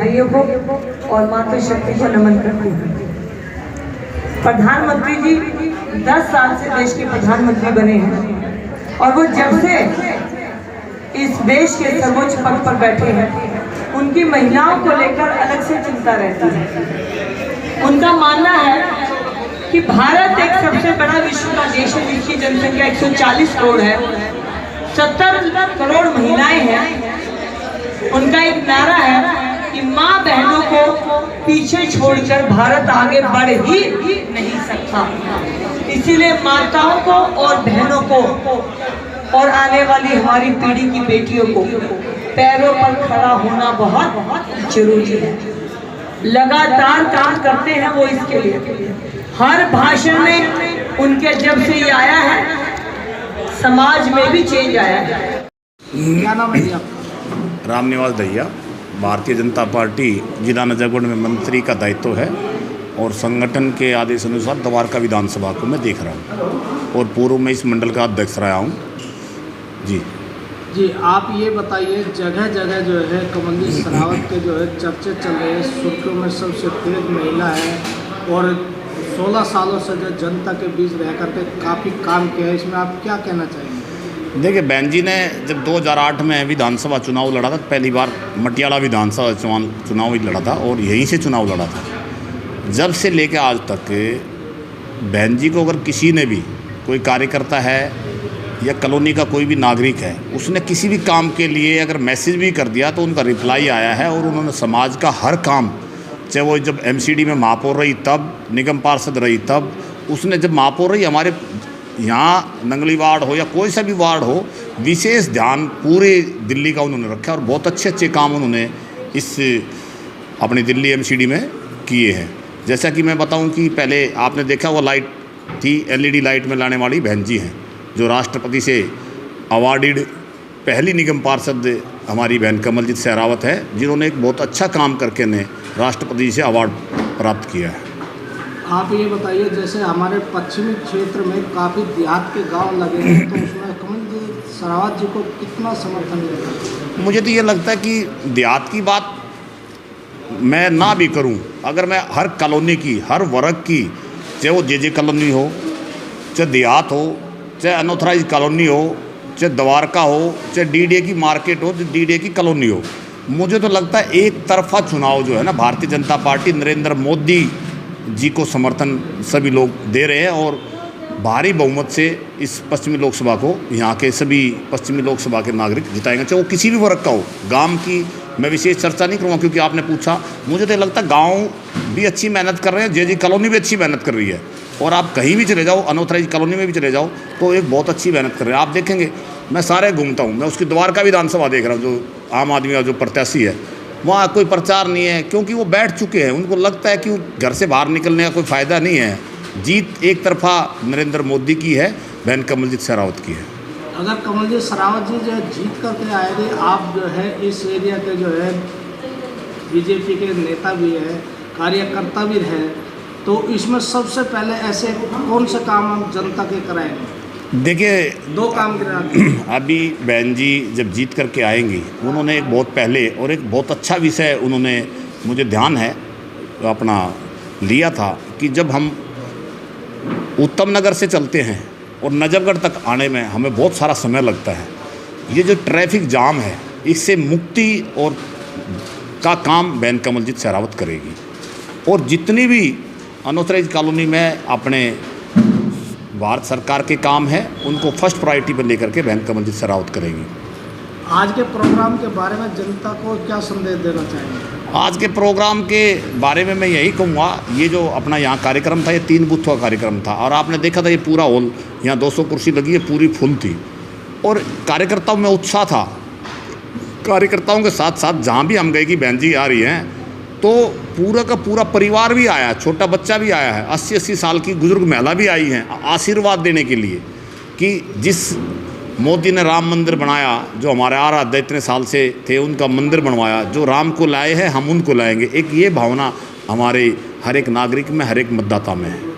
भाइयों को और मातृशक्ति को नमन करती हूँ। प्रधानमंत्री जी 10 साल से देश के प्रधानमंत्री बने हैं और वो जब से इस देश के सर्वोच्च पद पर बैठे हैं उनकी महिलाओं को लेकर अलग से चिंता रहती है। उनका मानना है कि भारत एक सबसे बड़ा विश्व का देश है जिसकी जनसंख्या 140 करोड़ है, 70 करोड़ महिलाएं हैं। उनका एक नारा है कि माँ बहनों को पीछे छोड़कर भारत आगे बढ़ ही नहीं सकता। इसीलिए माताओं को और बहनों को और आने वाली हमारी पीढ़ी की बेटियों को पैरों पर खड़ा होना बहुत जरूरी है। लगातार काम करते हैं वो इसके लिए। हर भाषण में उनके जब से ये आया है समाज में भी चेंज आया है। क्या नाम है रामनिवास दहिया, भारतीय जनता पार्टी जिला नजरगढ़ में मंत्री का दायित्व है और संगठन के आदेश अनुसार द्वारका विधानसभा को मैं देख रहा हूँ और पूर्व में इस मंडल का अध्यक्ष रहा हूँ। जी, आप ये बताइए, जगह जगह जो है कमलजीत शेरावत के जो है चर्चे चल रहे हैं, सुर्खियों में सबसे तेज महिला है और 16 सालों से जो जनता के बीच रह करके काफ़ी काम किया है, इसमें आप क्या कहना चाहेंगे? देखिए, बहन जी ने जब 2008 में विधानसभा चुनाव लड़ा था, पहली बार मटियाला विधानसभा चुनाव ही लड़ा था और यहीं से चुनाव लड़ा था। जब से लेकर आज तक बहन जी को अगर किसी ने भी, कोई कार्यकर्ता है या कॉलोनी का कोई भी नागरिक है, उसने किसी भी काम के लिए अगर मैसेज भी कर दिया तो उनका रिप्लाई आया है और उन्होंने समाज का हर काम, चाहे वो जब एमसीडी में महापौर रही तब, निगम पार्षद रही तब, उसने जब महापौर रही हमारे यहाँ नंगली वार्ड हो या कोई सा भी वार्ड हो, विशेष ध्यान पूरे दिल्ली का उन्होंने रखा और बहुत अच्छे अच्छे काम उन्होंने इस अपनी दिल्ली एमसीडी में किए हैं। जैसा कि मैं बताऊं कि पहले आपने देखा वो लाइट थी, एलईडी लाइट में लाने वाली बहन जी हैं, जो राष्ट्रपति से अवार्डेड पहली निगम पार्षद हमारी बहन कमलजीत शेरावत है, जिन्होंने एक बहुत अच्छा काम करके ने राष्ट्रपति से अवार्ड प्राप्त किया है। आप ये बताइए, जैसे हमारे पश्चिमी क्षेत्र में काफ़ी देहात के गांव लगे हैं, तो उसमें कमलजीत शेरावत जी को कितना समर्थन मिलेगा? मुझे तो ये लगता है कि देहात की बात मैं ना भी करूं, अगर मैं हर कॉलोनी की, हर वर्ग की, चाहे वो जे कॉलोनी हो, चाहे देहात हो, चाहे अनऑथराइज कॉलोनी हो, चाहे द्वारका हो, चाहे डीडीए की मार्केट हो, चाहे डीडीए की कॉलोनी हो, मुझे तो लगता है एक तरफा चुनाव जो है ना, भारतीय जनता पार्टी नरेंद्र मोदी जी को समर्थन सभी लोग दे रहे हैं और भारी बहुमत से इस पश्चिमी लोकसभा को यहाँ के सभी पश्चिमी लोकसभा के नागरिक जिताएंगे, चाहे वो किसी भी वर्ग का हो। गांव की मैं विशेष चर्चा नहीं करूँगा क्योंकि आपने पूछा। मुझे तो लगता है गांव भी अच्छी मेहनत कर रहे हैं, जे कॉलोनी भी अच्छी मेहनत कर रही है और आप कहीं भी चले जाओ, अनऑथराइज कॉलोनी में भी चले जाओ तो एक बहुत अच्छी मेहनत कर रहे हैं। आप देखेंगे, मैं सारे घूमता हूँ, मैं उसकी द्वारका विधानसभा देख रहा हूँ, जो आम आदमी का जो प्रत्याशी है वहाँ कोई प्रचार नहीं है क्योंकि वो बैठ चुके हैं। उनको लगता है कि घर से बाहर निकलने का कोई फ़ायदा नहीं है। जीत एक तरफा नरेंद्र मोदी की है, बहन कमलजीत शेरावत की है। अगर कमलजीत शेरावत जी जो जीत करके आएंगे, आप जो है इस एरिया के जो है बीजेपी के नेता भी है, कार्यकर्ता भी है, तो इसमें सबसे पहले ऐसे कौन से काम हम जनता के कराएंगे? देखिए, 2 काम कराएंगे। अभी बहन जी जब जीत करके आएंगी, उन्होंने एक बहुत पहले और एक बहुत अच्छा विषय उन्होंने, मुझे ध्यान है, अपना लिया था कि जब हम उत्तम नगर से चलते हैं और नजफगढ़ तक आने में हमें बहुत सारा समय लगता है, ये जो ट्रैफिक जाम है इससे मुक्ति और का काम बहन कमलजीत शेरावत करेगी और जितनी भी अनऑथराइज कॉलोनी में अपने भारत सरकार के काम है उनको फर्स्ट प्रायोरिटी पर लेकर के बहन कमलजीत शेरावत करेगी। आज के प्रोग्राम के बारे में जनता को क्या संदेश देना चाहेंगे? आज के प्रोग्राम के बारे में मैं यही कहूँगा, ये जो अपना यहाँ कार्यक्रम था, ये 3 बूथ का कार्यक्रम था और आपने देखा था ये पूरा हॉल, यहाँ 200 कुर्सी लगी है, पूरी फुल थी और कार्यकर्ताओं में उत्साह था। कार्यकर्ताओं के साथ साथ जहाँ भी हम गए कि बहन जी आ रही हैं तो पूरा का पूरा परिवार भी आया, छोटा बच्चा भी आया है, 80-80 साल की बुजुर्ग महिला भी आई हैं आशीर्वाद देने के लिए कि जिस मोदी ने राम मंदिर बनाया, जो हमारे आराध्य इतने साल से थे उनका मंदिर बनवाया, जो राम को लाए हैं हम उनको लाएंगे, एक ये भावना हमारे हर एक नागरिक में, हर एक मतदाता में है।